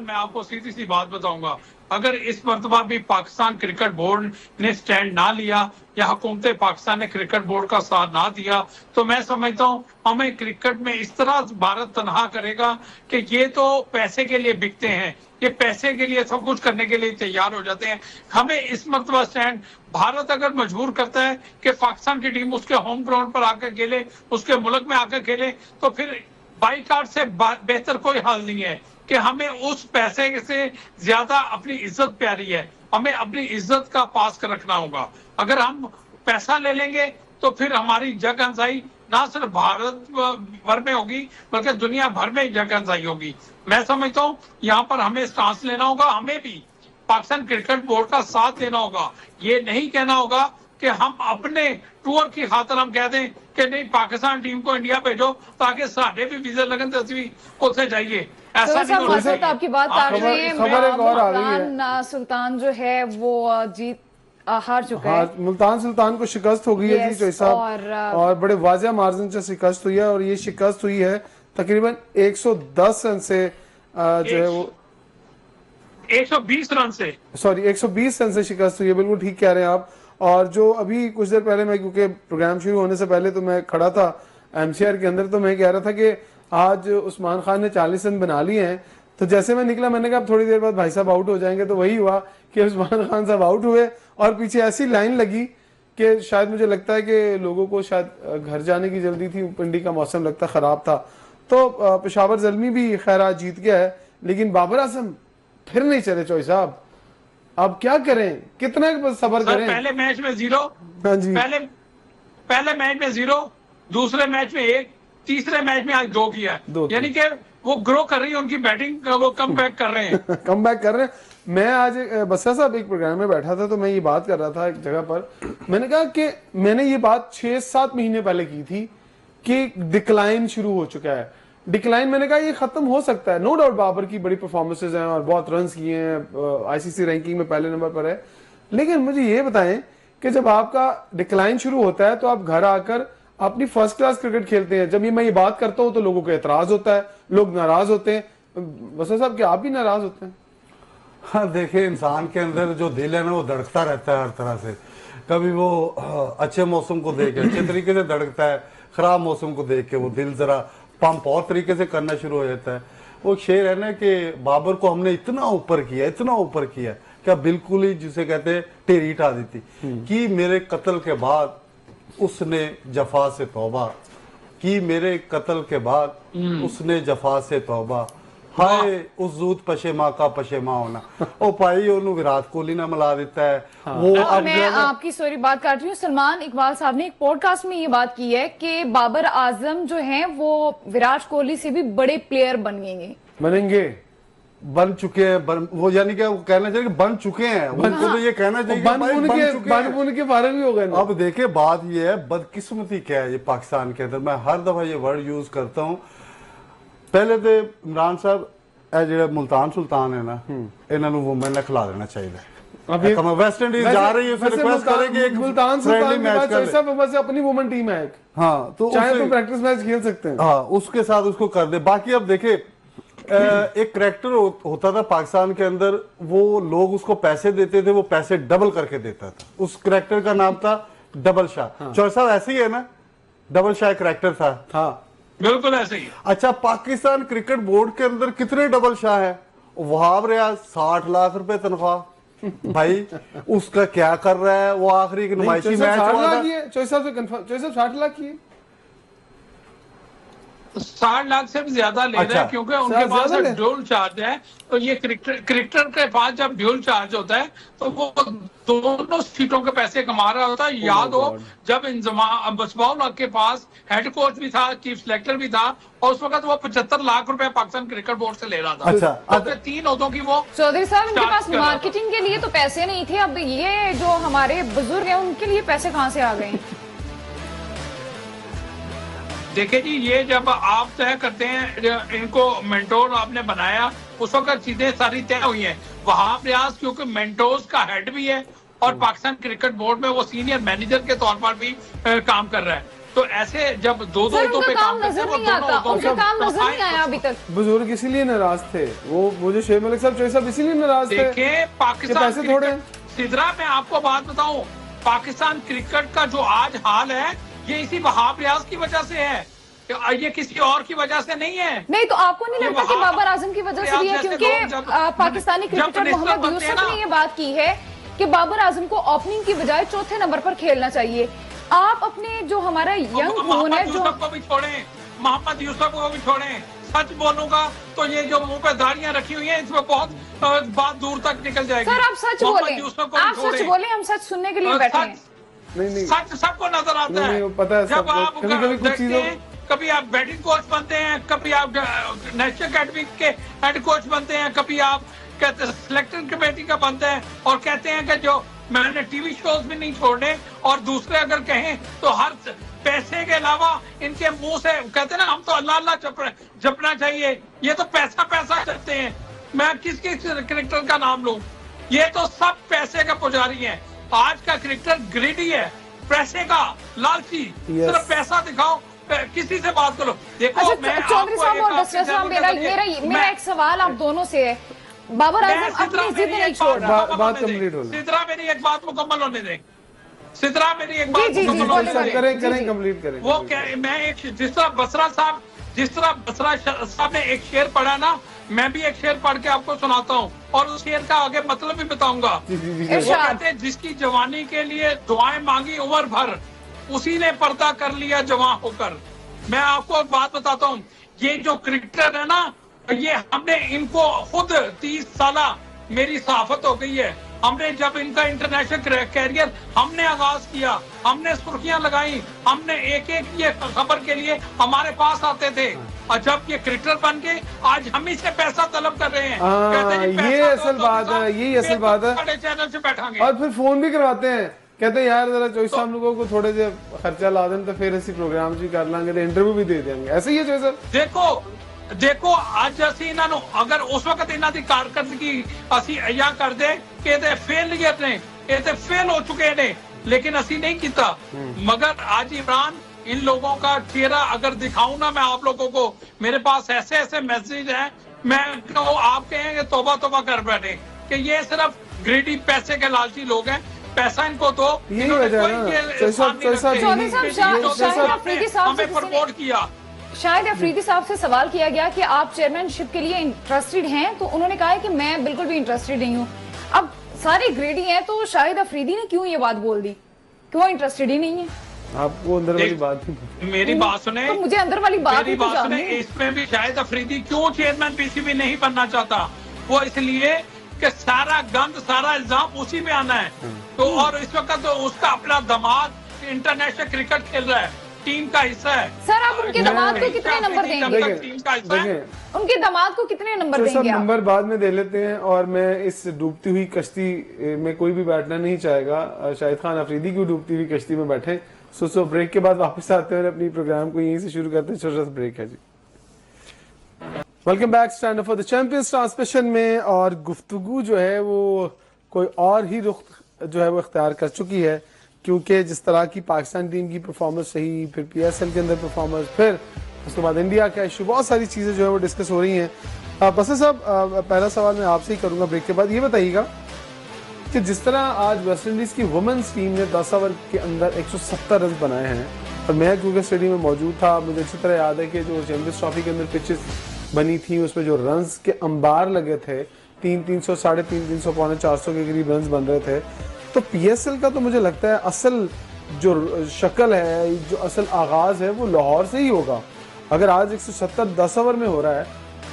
[SPEAKER 4] मैं आपको सीधी सी बात बताऊंगा, अगर इस मरतबा भी पाकिस्तान क्रिकेट बोर्ड ने स्टैंड ना लिया या हुकूमत पाकिस्तान ने क्रिकेट बोर्ड का साथ ना दिया, तो मैं समझता हूँ हमें क्रिकेट में इस तरह भारत तनहा करेगा कि ये तो पैसे के लिए बिकते हैं, ये पैसे के लिए सब कुछ करने के लिए तैयार हो जाते हैं। हमें इस मरतबा स्टैंड भारत अगर मजबूर करता है कि पाकिस्तान की टीम उसके होम ग्राउंड पर आकर खेले, उसके मुल्क में आकर खेले, तो फिर बाईकाट से बेहतर कोई हल नहीं है कि हमें उस पैसे से ज्यादा अपनी इज्जत प्यारी है, हमें अपनी इज्जत का पास कर रखना होगा। अगर हम पैसा ले लेंगे तो फिर हमारी जगहंसाई ना सिर्फ भारत भर में होगी बल्कि दुनिया भर में जगहंसाई होगी। मैं समझता हूँ यहाँ पर हमें स्टांस लेना होगा, हमें भी पाकिस्तान क्रिकेट बोर्ड का साथ देना होगा। ये नहीं कहना होगा कि हम अपने टूर की खातर हम कह दें कि नहीं पाकिस्तान टीम को इंडिया भेजो ताकि साढ़े भी वीजा लगन तो भी उसे जाइए, ऐसा नहीं होना चाहिए।
[SPEAKER 2] आपकी बात काट रहे हैं।
[SPEAKER 1] खबर एक और आ रही है।
[SPEAKER 2] मुल्तान सुल्तान जो है वो हार चुका है।
[SPEAKER 1] मुल्तान सुल्तान को शिकस्त हो गई है जी चोई साहब, और बड़े वाजिया मार्जिन से शिकस्त हुई है, और ये शिकस्त हुई है तकरीबन 110 रन से, जो है वो
[SPEAKER 4] 120 रन से,
[SPEAKER 1] सॉरी 120 रन से शिकस्त हुई है। बिल्कुल ठीक कह रहे हैं आप। और जो अभी कुछ देर पहले मैं, क्योंकि प्रोग्राम शुरू होने से पहले तो मैं खड़ा था एमसीआर के अंदर, तो मैं कह रहा था कि आज उस्मान खान ने 40 रन बना लिए हैं। तो जैसे मैं निकला मैंने कहा थोड़ी देर बाद भाई साहब आउट हो जाएंगे, तो वही हुआ कि उस्मान खान साहब आउट हुए, और पीछे ऐसी लाइन लगी कि शायद मुझे लगता है कि लोगों को शायद घर जाने की जल्दी थी, पिंडी का मौसम लगता खराब था। तो पेशावर ज़ल्मी भी खैर आज जीत गया है, लेकिन बाबर आजम फिर नहीं चले चोई साहब। अब क्या करें, कितना सबर करें?
[SPEAKER 4] पहले मैच में 0,
[SPEAKER 1] हाँ जी,
[SPEAKER 4] पहले मैच में 0, दूसरे मैच में 1, तीसरे मैच में आज 2 किया, यानी कि वो ग्रो कर रही है उनकी बैटिंग, वो कम बैक कर रहे हैं।
[SPEAKER 1] कम बैक कर रहे हैं। मैं आज बस्सा साहब एक प्रोग्राम में बैठा था, तो मैं ये बात कर रहा था एक जगह पर, मैंने कहा कि मैंने ये बात 6-7 महीने पहले की थी कि डिक्लाइन शुरू हो चुका है। डिक्लाइन मैंने कहा ये खत्म हो सकता है। नो डाउट बाबर की बड़ी परफॉर्मेंसेज हैं और बहुत रन किए हैं, आईसीसी रैंकिंग में पहले नंबर पर है, लेकिन मुझे ये बताएं कि जब आपका डिक्लाइन शुरू होता है तो आप घर आकर अपनी फर्स्ट क्लास क्रिकेट खेलते हैं। जब मैं ये बात करता हूं तो लोगों को एतराज होता है, लोग नाराज होते हैं। वसा साहब क्या आप भी नाराज होते हैं?
[SPEAKER 3] हाँ देखिए, इंसान के अंदर जो दिल है ना वो धड़कता रहता है हर तरह से। कभी वो अच्छे मौसम को देख के अच्छे तरीके से धड़कता है, खराब मौसम को देख के वो दिल जरा पंप और तरीके से करना शुरू हो जाता है। वो शेर है ना कि बाबर को हमने इतना ऊपर किया, इतना ऊपर किया, क्या बिल्कुल ही जिसे कहते हैं टेरी उठा दी थी कि मेरे कत्ल के बाद उसने जफा से तौबा की, मेरे कत्ल के बाद उसने जफा से तौबा, हाय उस जूत पशेमा का पशेमा होना। ओ भाई ओनू विराट कोहली ने मिला देता है।
[SPEAKER 2] हाँ।
[SPEAKER 3] वो अब
[SPEAKER 2] मैं आपकी सॉरी बात काट रही हूँ। सलमान इकबाल साहब ने एक पॉडकास्ट में ये बात की है कि बाबर आजम जो हैं वो विराट कोहली से भी बड़े प्लेयर
[SPEAKER 1] बनेंगे,
[SPEAKER 3] बन चुके हैं, वो यानी कि वो कहना चाहिए कि बन चुके हैं, उनको तो ये कहना चाहिए
[SPEAKER 1] बन के फारग भी हो गए।
[SPEAKER 3] अब देखिए बात ये है, बदकिस्मती क्या है ये पाकिस्तान के अंदर, मैं हर दफा ये वर्ड यूज करता हूँ। पहले तो इमरान साहब जो मुल्तान सुल्तान है ना, इन्होंने वुमेन ने खिला देना चाहिए। अभी वेस्ट इंडीज जा रही है, फिर रिक्वेस्ट करेंगे एक
[SPEAKER 1] मुल्तान सुल्तान के बाद सब बस अपनी वुमेन टीम है एक,
[SPEAKER 3] हाँ तो
[SPEAKER 1] चाहे तो प्रैक्टिस मैच खेल सकते हैं,
[SPEAKER 3] हाँ उसके साथ उसको कर दे। बाकी अब देखे एक करैक्टर होता था पाकिस्तान के अंदर, वो लोग उसको पैसे देते थे, वो पैसे डबल करके देता था। उस करैक्टर का नाम था डबल शाह। चौर साहब ऐसे ही है ना, डबल शाह करैक्टर था।
[SPEAKER 1] हाँ
[SPEAKER 4] बिल्कुल ऐसे ही।
[SPEAKER 3] अच्छा, पाकिस्तान क्रिकेट बोर्ड के अंदर कितने डबल शाह है? वहाब रियाज 60 लाख रुपए तनख्वाह, भाई उसका क्या कर रहा है वो? आखिरी एक नुमाइशी मैच
[SPEAKER 1] 60 लाख की
[SPEAKER 4] 60 लाख से भी ज्यादा ले रहे हैं, क्योंकि उनके पास ड्यूल चार्ज है। तो ये क्रिकेटर के पास जब ड्यूल चार्ज होता है तो वो दोनों सीटों के पैसे कमा रहा होता है। याद हो जब बसबाउल के पास हेड कोच भी था, चीफ सिलेक्टर भी था, और उस वक्त वो 75 लाख रुपए पाकिस्तान क्रिकेट बोर्ड से ले रहा था।
[SPEAKER 3] अच्छा,
[SPEAKER 4] तो 3 ओहदों की वो
[SPEAKER 2] चौधरी साहब इनके पास मार्केटिंग के लिए तो पैसे नहीं थे। अब ये जो हमारे बुजुर्ग हैं उनके लिए पैसे कहाँ से आ गए?
[SPEAKER 4] देखिए जी, ये जब आप तय करते हैं, इनको मेंटोर आपने बनाया, उस वक्त चीजें सारी तय हुई हैं। वहाब रियाज क्योंकि मेंटोर्स का हेड भी है और पाकिस्तान क्रिकेट बोर्ड में वो सीनियर मैनेजर के तौर पर भी काम कर रहा है। तो ऐसे जब दो पे काम
[SPEAKER 2] नजर नहीं आता, उनका काम नजर नहीं आया अभी तक।
[SPEAKER 1] बुजुर्ग इसीलिए नाराज थे, वो मुझे शेख मलिक साहब चौधरी साहब इसीलिए नाराज थे।
[SPEAKER 4] देखिए पाकिस्तान
[SPEAKER 1] पैसे थोड़े।
[SPEAKER 4] सिद्रा, मैं आपको बात बताऊं, पाकिस्तान क्रिकेट का जो आज हाल है ये इसी वहाब रियाज की वजह से है, ये किसी और की वजह से नहीं है।
[SPEAKER 2] नहीं तो आपको नहीं लगता कि बाबर आजम की वजह से भी है? क्योंकि पाकिस्तानी क्रिकेटर मोहम्मद यूसुफ ने ये बात की है कि बाबर आजम को ओपनिंग की बजाय चौथे नंबर पर खेलना चाहिए। आप अपने जो हमारा यंग खून है, जो
[SPEAKER 4] को भी छोड़ें, मोहम्मद यूसुफ को भी छोड़ें। सच बोलूंगा तो ये जो मुंह पे दाढ़ियां रखी हुई हैं, इसमें बहुत बात दूर तक निकल जाएगी।
[SPEAKER 2] सर आप सच बोले, आप सच बोले, हम सच सुनने के लिए बैठे हैं।
[SPEAKER 1] नहीं।
[SPEAKER 4] सच सबको नजर आता है।
[SPEAKER 1] नहीं, पता है
[SPEAKER 4] जब
[SPEAKER 1] सबको।
[SPEAKER 4] आप
[SPEAKER 1] कभी-कभी कुछ
[SPEAKER 4] देखते
[SPEAKER 1] चीजों-
[SPEAKER 4] हैं, कभी आप बैटिंग कोच बनते हैं, कभी आप नेशनल अकेडमी के हेड कोच बनते हैं, कभी आप कहते सिलेक्शन कमेटी का बनते हैं और कहते हैं कि जो मैंने टीवी शोज भी नहीं छोड़ने, और दूसरे अगर कहें तो हर पैसे के अलावा इनके मुंह से कहते हैं ना हम तो अल्लाह अल्लाह जपना चाहिए, ये तो पैसा पैसा करते हैं। मैं किस क्रिकेटर का नाम लूं? ये तो सब पैसे का पुजारी है। आज का क्रिकेटर ग्रीडी है, पैसे का लालची, सिर्फ पैसा दिखाओ, किसी से बात करो। देखो
[SPEAKER 2] अच्छा चौधरी साहब और डॉक्टर साहब, मेरा एक सवाल आप दोनों से है। बाबर आजम अपनी जिद नहीं छोड़ रहा।
[SPEAKER 1] बात कंप्लीट हो
[SPEAKER 4] सिद्रा मेरी एक बात मुकम्मल होने दे। सिद्रा मेरी एक बात
[SPEAKER 2] जी,
[SPEAKER 4] मुकम्मल होने दे।
[SPEAKER 1] करें कंप्लीट करें।
[SPEAKER 4] वो क्या, मैं एक जिस तरह बसरा साहब ने एक शेर पढ़ा ना, मैं भी एक शेर पढ़ के आपको सुनाता हूँ और उस शेर का आगे मतलब भी बताऊंगा।
[SPEAKER 1] जी,
[SPEAKER 4] वो
[SPEAKER 2] इरशाद।
[SPEAKER 4] कहते हैं जिसकी जवानी के लिए दुआएं मांगी उम्र भर, उसी ने पर्दा कर लिया जवां होकर। मैं आपको एक बात बताता हूँ, ये जो क्रिकेटर है ना, ये हमने इनको खुद 30 साल मेरी सहाफत हो गई है। हमने जब इनका इंटरनेशनल कैरियर हमने आगाज किया, हमने सुर्खियां लगाई, हमने एक ये खबर के लिए हमारे पास आते थे, और जब ये क्रिकेटर बन के आज हम ही से पैसा तलब कर रहे हैं। कहते हैं जी,
[SPEAKER 1] ये
[SPEAKER 4] पैसा
[SPEAKER 1] असल
[SPEAKER 4] दो,
[SPEAKER 1] बात है, यही असल बात है।
[SPEAKER 4] बड़े चैनल से बैठांगे
[SPEAKER 1] और फिर फोन भी करवाते हैं, कहते हैं यार जरा चॉइस साहब लोगों को थोड़े से खर्चा ला दें तो फिर ऐसी प्रोग्राम भी कर लांगे, तो इंटरव्यू भी दे देंगे। ऐसे ही है चॉइस।
[SPEAKER 4] देखो ਅੱਜ ਅਸੀਂ ਇਹਨਾਂ ਨੂੰ ਅਗਰ ਉਸ ਵਕਤ ਇਹਨਾਂ ਦੀ ਕਾਰਕਰਦਗੀ ਅਸੀਂ ਇਆਂ ਕਰਦੇ ਕਿ ਇਹਦੇ ਫੇਲਿਅਰ ਨੇ, ਇਹ ਤੇ फेल हो चुके ने, लेकिन ਅਸੀਂ नहीं किया। मगर आज इमरान इन लोगों का चेहरा अगर दिखाऊं ना मैं आप लोगों को, मेरे पास ऐसे ऐसे मैसेज हैं, मैं आप कहेंगे तौबा तौबा कर बैठे कि ये सिर्फ ग्रीडी पैसे के लालची लोग हैं। पैसा इनको दो,
[SPEAKER 1] यही वजह है ना।
[SPEAKER 4] हमें प्रमोट किया।
[SPEAKER 2] शायद अफरीदी साहब से सवाल किया गया कि आप चेयरमैनशिप के लिए इंटरेस्टेड हैं, तो उन्होंने कहा है कि मैं बिल्कुल भी इंटरेस्टेड नहीं हूँ। अब सारे ग्रेडी हैं, तो शायद अफरीदी ने क्यों ये बात बोल दी कि वो इंटरेस्टेड ही नहीं है?
[SPEAKER 1] आपको अंदर वाली बात नहीं,
[SPEAKER 4] मेरी बात सुने,
[SPEAKER 2] तो मुझे अंदर वाली बात
[SPEAKER 4] मेरी बात सुने। इसमें भी शायद अफरीदी क्यों चेयरमैन पीसीबी नहीं बनना चाहता, वो इसलिए कि सारा गंद सारा इल्जाम उसी पे आना है। तो और इस वक्त तो उसका अपना दामाद इंटरनेशनल क्रिकेट खेल रहा है, टीम का हिस्सा है।
[SPEAKER 2] सर आप उनके दामाद को कितने नंबर देंगे?
[SPEAKER 4] टीम का हिस्सा है।
[SPEAKER 2] उनके दामाद को कितने नंबर देंगे आप?
[SPEAKER 1] नंबर बाद में दे लेते हैं। और मैं इस डूबती हुई कश्ती में कोई भी बैठना नहीं चाहेगा। शाहिद खान अफरीदी की डूबती हुई कश्ती में बैठे। सो ब्रेक के बाद वापस आते हैं और अपनी प्रोग्राम को यहीं से शुरू करते हैं। छोटा सा ब्रेक है जी। Welcome back stand up for the champions transmission में। और गुफ्तगू जो है वो कोई और ही रुख जो है वो इख्तियार कर चुकी है, क्योंकि जिस तरह की पाकिस्तान टीम की परफॉर्मेंस रही, फिर पीएसएल के अंदर परफॉर्मेंस, फिर उसके बाद इंडिया का इशू, बहुत सारी चीज़ें जो है वो डिस्कस हो रही हैं। बस साहब पहला सवाल मैं आपसे ही करूंगा ब्रेक के बाद। ये बताइएगा कि जिस तरह आज वेस्ट इंडीज़ की वुमेन्स टीम ने 10 ओवर के अंदर 170 रन बनाए हैं, और मैं क्योंकि स्टेडियम में मौजूद था, मुझे अच्छी तरह याद है कि जो चैंपियंस ट्रॉफी के अंदर पिचेस बनी थी उसमें जो रन्स के अंबार लगे थे, 300, 350, 300, 400 के करीब रन बन रहे थे। तो पीएसएल का तो मुझे लगता है असल जो शक्ल है, जो असल आगाज है वो लाहौर से ही होगा। अगर आज 170 10 ओवर में हो रहा है,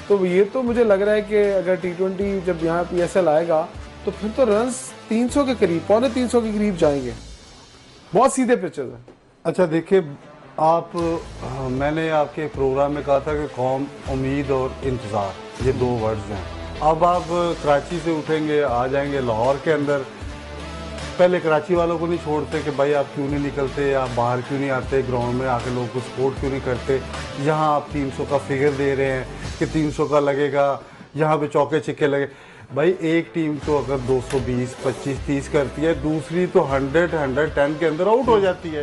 [SPEAKER 1] तो ये तो मुझे लग रहा है कि अगर T20 जब यहाँ पीएसएल आएगा तो फिर तो रन्स 300 के करीब, 350 के करीब जाएंगे। बहुत सीधे पिचेस है।
[SPEAKER 3] अच्छा देखिए, आप मैंने आपके प्रोग्राम में कहा था कि कौम, उम्मीद और इंतज़ार, ये 2 वर्ड्स हैं। अब आप कराची से उठेंगे, आ जाएंगे लाहौर के अंदर। पहले कराची वालों को नहीं छोड़ते कि भाई आप क्यों नहीं निकलते, आप बाहर क्यों नहीं आते, ग्राउंड में आके लोगों को सपोर्ट क्यों नहीं करते। यहाँ आप 300 का फिगर दे रहे हैं कि 300 का लगेगा, यहाँ पे चौके छिक्के लगे। भाई एक टीम तो अगर 220, 25, 30 करती है, दूसरी तो 100, 110 के अंदर आउट हो जाती है।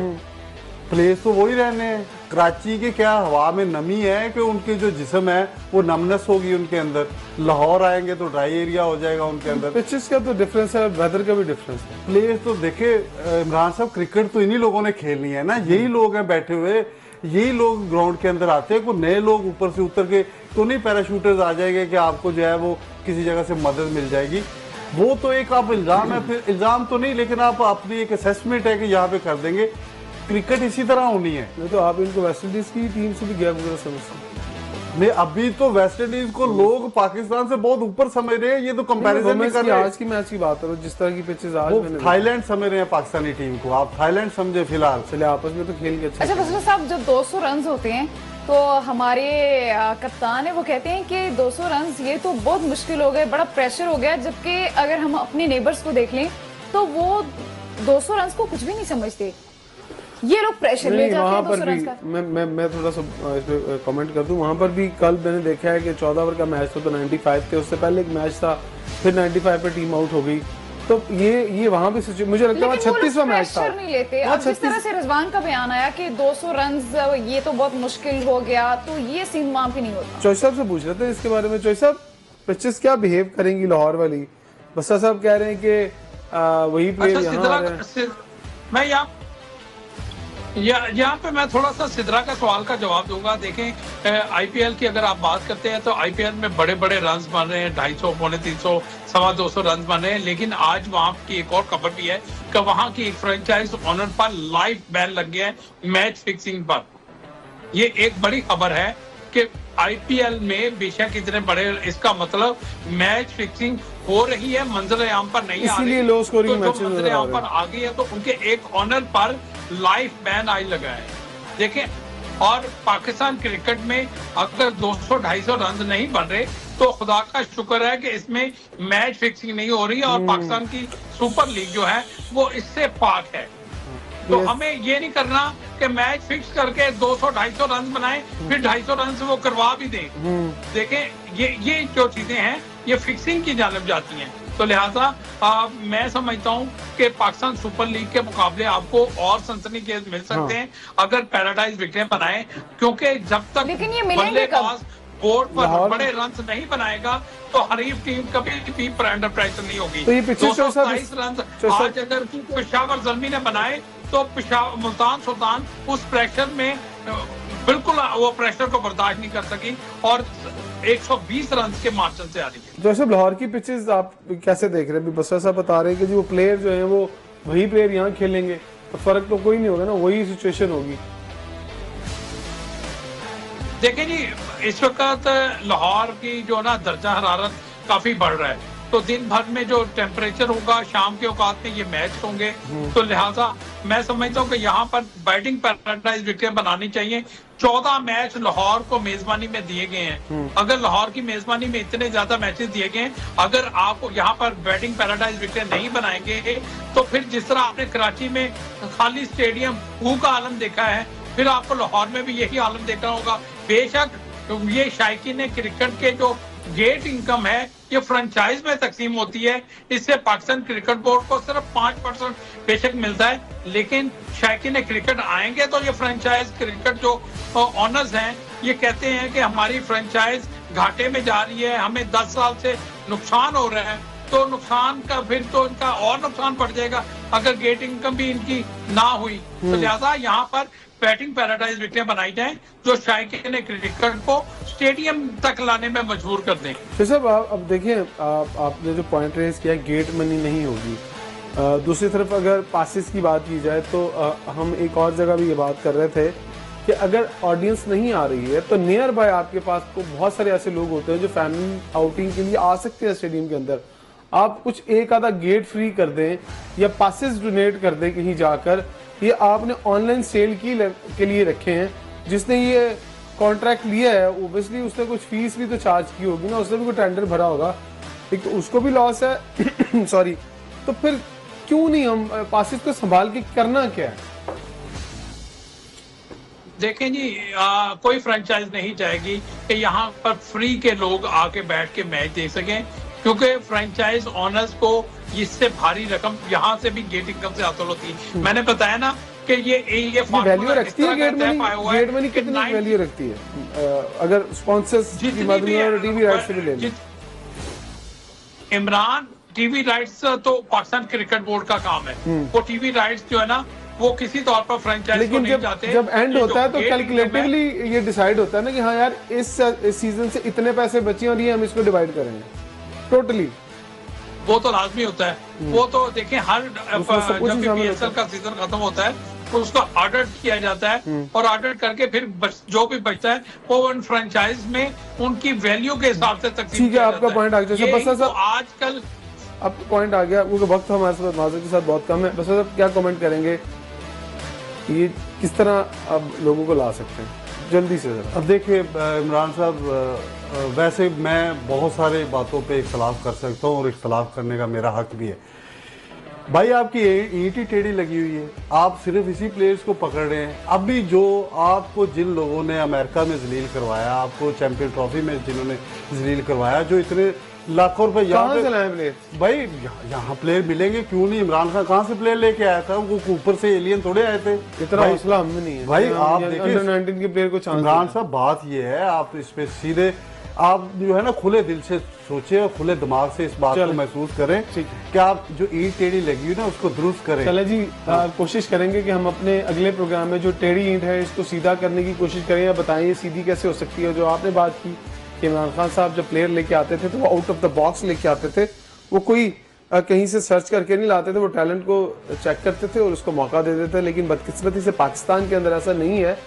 [SPEAKER 3] प्लेस तो वही रहने हैं। कराची के क्या हवा में नमी है कि उनके जो जिस्म है वो नमनस होगी उनके अंदर। लाहौर आएंगे तो ड्राई एरिया हो जाएगा उनके अंदर।
[SPEAKER 1] पिचेस का तो डिफरेंस है, वेदर का भी डिफरेंस है।
[SPEAKER 3] प्लेस तो देखे इमरान साहब, क्रिकेट तो इन्हीं लोगों ने खेलनी है ना, यही लोग हैं बैठे हुए, यही लोग ग्राउंड के अंदर आते हैं। कोई नए लोग ऊपर से उतर के तो नहीं पैराशूटर्स आ जाएंगे कि आपको जो है वो किसी जगह से मदद मिल जाएगी। वो तो एक आप इल्जाम है, फिर इल्जाम तो नहीं, लेकिन आप अपनी एक असेसमेंट है कि यहाँ पे कर देंगे। क्रिकेट इसी तरह होनी है।
[SPEAKER 1] नहीं तो आप इनको वेस्ट इंडीज की टीम से भी गैप वगैरह समझते हैं?
[SPEAKER 3] नहीं, अभी तो वेस्ट इंडीज को लोग पाकिस्तान से बहुत ऊपर समझ रहे हैं, ये तो कंपैरिजन नहीं कर रहे।
[SPEAKER 1] आज की मैच की बात करो, जिस तरह की पिचेस आज
[SPEAKER 3] वो
[SPEAKER 1] मैंने
[SPEAKER 3] थाईलैंड समझ रहे हैं पाकिस्तानी टीम को, आप थाईलैंड समझे फिलहाल।
[SPEAKER 1] चले आपस में तो खेल के
[SPEAKER 2] अच्छा बसरा साहब, जब 200 रन होते हैं तो हमारे कप्तान है वो कहते हैं कि 200 रन ये तो बहुत मुश्किल हो गए, बड़ा प्रेशर हो गया, जबकि अगर हम अपने नेबर्स को देख लें तो वो 200 रन को कुछ भी नहीं समझते, ये लोग प्रेशर ले जाते हैं 200 रन का।
[SPEAKER 1] मैं थोड़ा सा इस पे कमेंट कर दूं। वहां पर भी कल मैंने देखा है कि 14 ओवर का मैच था तो 95 थे, उससे पहले एक मैच था फिर 95 पे टीम आउट हो गई। तो ये वहां पे मुझे लगता है 36वां मैच था।
[SPEAKER 2] प्रेशर नहीं लेते। अब जिस तरह से रिजवान का बयान आया कि 200 रन ये तो बहुत मुश्किल हो गया, तो ये सीन वहां पे नहीं होता।
[SPEAKER 1] चौधरी साहब से पूछ रहे थे इसके बारे में। चौधरी साहब, पिचेस क्या बिहेव करेंगी लाहौर वाली? बस्सा साहब कह रहे हैं कि वही प्लेयर यहाँ आ रहे हैं।
[SPEAKER 4] मैं यहाँ पे मैं थोड़ा सा सिद्रा का सवाल का जवाब दूंगा। देखें, आईपीएल की अगर आप बात करते हैं तो आईपीएल में बड़े बड़े रन बन रहे हैं, 250, पौने 300, 250 रन बन रहे हैं, लेकिन आज वहां की एक और खबर भी है कि वहां की एक फ्रेंचाइज ओनर पर लाइफ बैन लग गया है मैच फिक्सिंग पर। ये एक बड़ी खबर है कि आईपीएल में बेशक इतने बड़े, इसका मतलब मैच फिक्सिंग हो रही है, मंजर आम पर नहीं आ रही,
[SPEAKER 1] इसीलिए लो स्कोरिंग मैचेस
[SPEAKER 4] मंजर आम पर आ गई है, तो उनके एक ऑनर पर लाइफ बैन आज लगा है। देखें, और पाकिस्तान क्रिकेट में अगर 200-250 रन नहीं बन रहे तो खुदा का शुक्र है कि इसमें मैच फिक्सिंग नहीं हो रही है, और पाकिस्तान की सुपर लीग जो है वो इससे पाक है। तो हमें ये नहीं करना कि मैच फिक्स करके 200-250 रन बनाए फिर 250 रन से वो करवा भी दें। देखें, ये जो चीजें हैं ये फिक्सिंग की जानिब जाती हैं। तो लिहाजा मैं समझता हूँ कि पाकिस्तान सुपर लीग के मुकाबले आपको और सनसनीखेज मिल सकते हैं अगर पैराडाइज विकेट बनाए, क्योंकि जब तक
[SPEAKER 2] लेकिन ये मिलेंगे कब?
[SPEAKER 4] बोर्ड पर बड़े रन नहीं बनाएगा तो हरीफ टीम कभी भी अंडर प्रेशर नहीं होगी।
[SPEAKER 1] तो ये
[SPEAKER 4] 227 रन आज अगर पेशावर जल्मी ने बनाए तो मुल्तान सुल्तान उस प्रेशर में बिल्कुल वो प्रेशर को बर्दाश्त नहीं कर सकी और 120 रन के मार्जिन से आ रही है।
[SPEAKER 1] जैसे लाहौर की पिचेस आप कैसे देख रहे हैं? अभी बस्सा साहब बता रहे हैं कि जी वो प्लेयर जो है वो वही प्लेयर यहाँ खेलेंगे, तो फर्क तो कोई नहीं होगा ना, वही सिचुएशन होगी।
[SPEAKER 4] देखिए जी, इस वक्त लाहौर की जो ना दर्जा हरारत काफी बढ़ रहा है, तो दिन भर में जो टेम्परेचर होगा शाम के औकात में ये मैच होंगे, तो लिहाजा मैं समझता हूँ कि यहाँ पर बैटिंग पैराडाइज विकेट बनानी चाहिए। 14 मैच लाहौर को मेजबानी में दिए गए हैं। अगर लाहौर की मेजबानी में इतने ज्यादा मैचेस दिए गए हैं, अगर आप यहाँ पर बैटिंग पैराडाइज विकेट नहीं बनाएंगे तो फिर जिस तरह आपने कराची में खाली स्टेडियम ऊ का आलम देखा है, फिर आपको लाहौर में भी यही आलम देखना होगा। बेशक ये शायकीन क्रिकेट के जो गेट इनकम है ये फ्रेंचाइज में तकसीम होती है, इससे पाकिस्तान क्रिकेट बोर्ड को सिर्फ 5% बेशक मिलता है, लेकिन शायकीन क्रिकेट आएंगे तो ये फ्रेंचाइज क्रिकेट जो ऑनर्स हैं ये कहते हैं कि हमारी फ्रेंचाइज घाटे में जा रही है, हमें 10 साल से नुकसान हो रहा है, तो नुकसान का फिर तो इनका और नुकसान पड़ जाएगा अगर गेट इनकम भी इनकी ना हुई। तो लिहाजा यहाँ पर बैटिंग पैराडाइज विकेट बनाई जाए जो शायकीन क्रिकेट को स्टेडियम तक लाने में मजबूर कर दें।
[SPEAKER 1] तो साहब अब देखिए, आपने जो पॉइंट रेज किया गेट मनी नहीं होगी, दूसरी तरफ अगर पासिस की बात की जाए तो हम एक और जगह भी ये बात कर रहे थे कि अगर ऑडियंस नहीं आ रही है तो नियर बाय आपके पास तो बहुत सारे ऐसे लोग होते हैं जो फैमिली आउटिंग के लिए आ सकते हैं स्टेडियम के अंदर। आप कुछ एक आधा गेट फ्री कर दें या पासिस डोनेट कर दें कहीं जाकर, ये आपने ऑनलाइन सेल के लिए रखे हैं। जिसने ये कॉन्ट्रैक्ट लिया है ओब्वियसली उसने कुछ फीस भी तो चार्ज की होगी ना, उसने भी कोई टेंडर भरा होगा, एक तो उसको भी लॉस है सॉरी। तो फिर क्यों नहीं हम पासिस को संभाल के करना क्या है?
[SPEAKER 4] देखें जी, कोई फ्रेंचाइज नहीं चाहेगी कि यहाँ पर फ्री के लोग आके बैठ के मैच देख सकें, क्योंकि फ्रेंचाइज ओनर्स को इससे भारी रकम यहाँ से भी गेट इनकम से हासिल होती है। मैंने बताया ना कि ये
[SPEAKER 1] वैल्यू रखती है गेट मनी कितनी वैल्यू रखती है अगर स्पॉन्सर्स की मदद और टीवी राइट्स से भी ले लें।
[SPEAKER 4] इमरान, टीवी राइट्स तो पाकिस्तान क्रिकेट बोर्ड का काम है, वो टीवी राइट्स जो है ना वो किसी तौर पर फ्रेंचाइज को नहीं जाते।
[SPEAKER 1] जब एंड होता है तो कैलकुलेटिवली ये डिसाइड होता है ना कि हाँ यार इस सीजन से इतने पैसे बचे और ये हम इसको डिवाइड करेंगे टोटली,
[SPEAKER 4] वो तो लाजमी होता है। वो तो देखें हर जब PSL का सीजन खत्म होता है उसका ऑर्डर किया जाता है और ऑर्डर करके फिर जो भी बचता है वो उन फ्रेंचाइज में उनकी वैल्यू के हिसाब से तकसीम
[SPEAKER 1] ठीक है,
[SPEAKER 4] किया
[SPEAKER 1] आपका
[SPEAKER 4] जाता है।
[SPEAKER 1] पॉइंट आ गया।
[SPEAKER 4] यही
[SPEAKER 1] बस
[SPEAKER 4] तो
[SPEAKER 1] साहब,
[SPEAKER 4] आजकल
[SPEAKER 1] आपका पॉइंट आ गया, क्योंकि वक्त हमारे साथ माजर के साथ बहुत कम है। बस साहब क्या कमेंट करेंगे, ये किस तरह अब लोगों को ला सकते हैं जल्दी से जरा?
[SPEAKER 3] अब देखिए इमरान साहब, वैसे मैं बहुत सारी बातों पे इख्तलाफ कर सकता हूँ और इख्तलाफ करने का मेरा हक भी है। भाई आपकी ईंटी टेढ़ी लगी हुई है, आप सिर्फ इसी प्लेयर्स को पकड़ रहे हैं। अभी जो आपको जिन लोगों ने अमेरिका में जलील करवाया, आपको चैंपियन ट्रॉफी में जिन्होंने जलील करवाया, जो इतने लाखों रुपए
[SPEAKER 1] कहाँ से लाए प्लेयर?
[SPEAKER 3] भाई यहाँ प्लेयर मिलेंगे क्यों नहीं? इमरान खान कहाँ से प्लेयर लेके आया था? वो ऊपर से एलियन थोड़े आए थे।
[SPEAKER 1] इतना हौसला हमें नहीं है
[SPEAKER 3] भाई आप
[SPEAKER 1] अंडर
[SPEAKER 3] देखिए
[SPEAKER 1] 19 के प्लेयर को चांस
[SPEAKER 3] इमरान साहब, बात ये है, आप इस पे सीधे आप जो है ना खुले दिल से सोचे और खुले दिमाग से इस बात को महसूस करें कि आप जो ईंट टेढ़ी लगी हुई ना उसको दुरुस्त करें।
[SPEAKER 1] चले जी, कोशिश करेंगे कि हम अपने अगले प्रोग्राम में जो टेढ़ी ईंट है इसको सीधा करने की कोशिश करें, या बताएं ये सीधी कैसे हो सकती है। जो आपने बात की कि इमरान खान साहब जब प्लेयर लेके आते थे तो वो आउट ऑफ द बॉक्स लेके आते थे, वो कोई कहीं से सर्च करके नहीं लाते थे, वो टैलेंट को चेक करते थे और उसको मौका दे देते थे। लेकिन बदकिस्मती से पाकिस्तान के अंदर ऐसा नहीं है।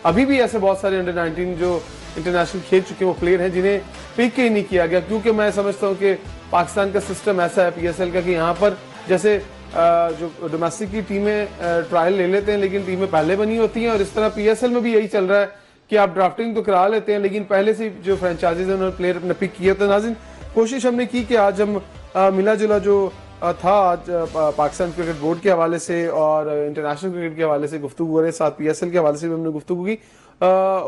[SPEAKER 1] अभी भी ऐसे बहुत सारे अंडर 19 जो इंटरनेशनल खेल चुके वो प्लेयर हैं जिन्हें पिक ही नहीं किया गया, क्योंकि मैं समझता हूँ कि पाकिस्तान का सिस्टम ऐसा है PSL का कि यहाँ पर जैसे जो डोमेस्टिक की टीमें ट्रायल ले लेते हैं लेकिन टीमें पहले बनी होती हैं, और इस तरह PSL में भी यही चल रहा है कि आप ड्राफ्टिंग तो करा लेते हैं लेकिन पहले से जो फ्रेंचाइजीज हैं उन्होंने प्लेयर अपने पिक किए। तो नाज़रीन, कोशिश हमने की कि आज हम मिला जुला जो था आज पाकिस्तान क्रिकेट बोर्ड के हवाले से और इंटरनेशनल क्रिकेट के हवाले से गुफ्तगू करें, साथ PSL के हवाले से भी हमने गुफ्तगू की।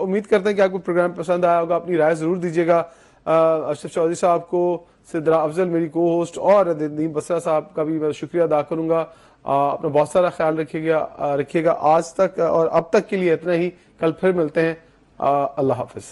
[SPEAKER 1] उम्मीद करते हैं कि आपको प्रोग्राम पसंद आया होगा। अपनी राय जरूर दीजिएगा। अशरफ चौधरी साहब को, सिद्रा अफजल मेरी को होस्ट, और नदीम बसरा साहब का भी मैं शुक्रिया अदा करूंगा। अपना बहुत सारा ख्याल रखिएगा। आज तक और अब तक के लिए इतना ही। कल फिर मिलते हैं। अल्लाह हाफिज।